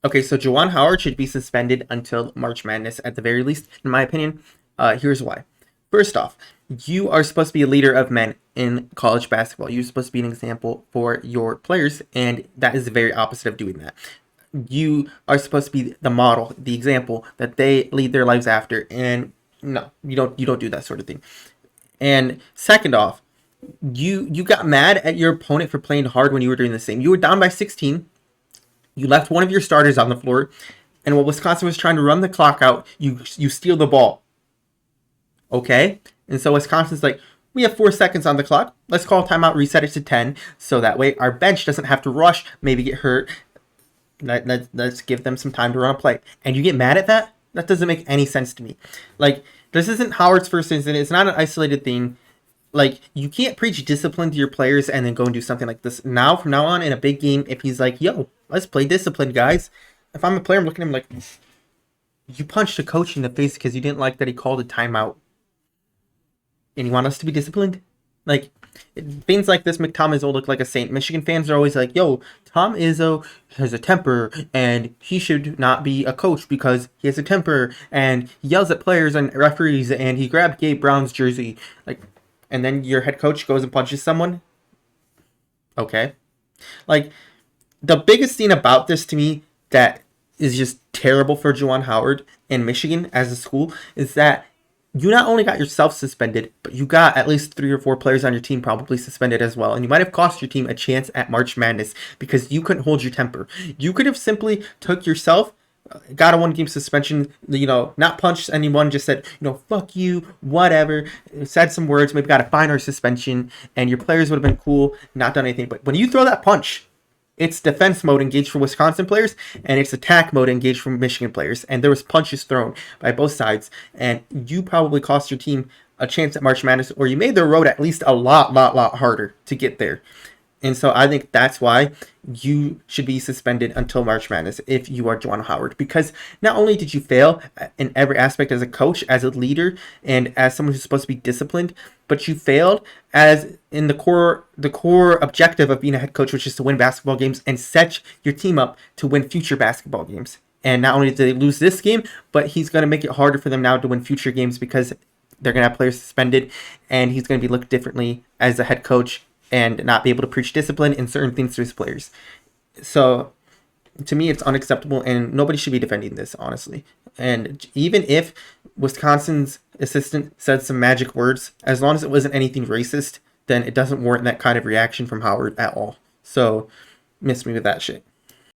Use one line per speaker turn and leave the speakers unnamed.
Okay, so Juwan Howard should be suspended until March Madness at the very least, in my opinion. Here's why. First off, you are supposed to be a leader of men in college basketball. You're supposed to be an example for your players, and that is the very opposite of doing that. You are supposed to be the model, the example that they lead their lives after, and no, you don't do that sort of thing. And second off, you got mad at your opponent for playing hard when you were doing the same. You were down by 16. You left one of your starters on the floor, and while Wisconsin was trying to run the clock out, you steal the ball. Okay? And so Wisconsin's like, we have 4 seconds on the clock. Let's call timeout, reset it to 10, so that way our bench doesn't have to rush, maybe get hurt. Let's give them some time to run a play. And you get mad at that? That doesn't make any sense to me. Like, this isn't Howard's first incident. It's not an isolated thing. Like, you can't preach discipline to your players and then go and do something like this. Now, from now on, in a big game, if he's like, yo, let's play discipline, guys. If I'm a player, I'm looking at him like, you punched a coach in the face because you didn't like that he called a timeout. And you want us to be disciplined? Like, things like this make Tom Izzo look like a saint. Michigan fans are always like, yo, Tom Izzo has a temper, and he should not be a coach because he has a temper, and he yells at players and referees, and he grabbed Gabe Brown's jersey. Like, and then your head coach goes and punches someone? Okay. Like, the biggest thing about this to me that is just terrible for Juwan Howard and Michigan as a school is that you not only got yourself suspended, but you got at least 3 or 4 players on your team probably suspended as well. And you might have cost your team a chance at March Madness because you couldn't hold your temper. You could have simply took yourself, got a 1-game suspension, not punched anyone, just said, fuck you, whatever, said some words, maybe got a fine or suspension, and your players would have been cool, not done anything. But when you throw that punch, it's defense mode engaged for Wisconsin players, and it's attack mode engaged for Michigan players. And there was punches thrown by both sides, and you probably cost your team a chance at March Madness, or you made their road at least a lot harder to get there. And so I think that's why you should be suspended until March Madness if you are Juwan Howard. Because not only did you fail in every aspect as a coach, as a leader, and as someone who's supposed to be disciplined, but you failed as in the core objective of being a head coach, which is to win basketball games and set your team up to win future basketball games. And not only did they lose this game, but he's going to make it harder for them now to win future games because they're going to have players suspended, and he's going to be looked differently as a head coach and not be able to preach discipline in certain things to his players. So, to me, it's unacceptable, and nobody should be defending this, honestly. And even if Wisconsin's assistant said some magic words, as long as it wasn't anything racist, then it doesn't warrant that kind of reaction from Howard at all. So, miss me with that shit.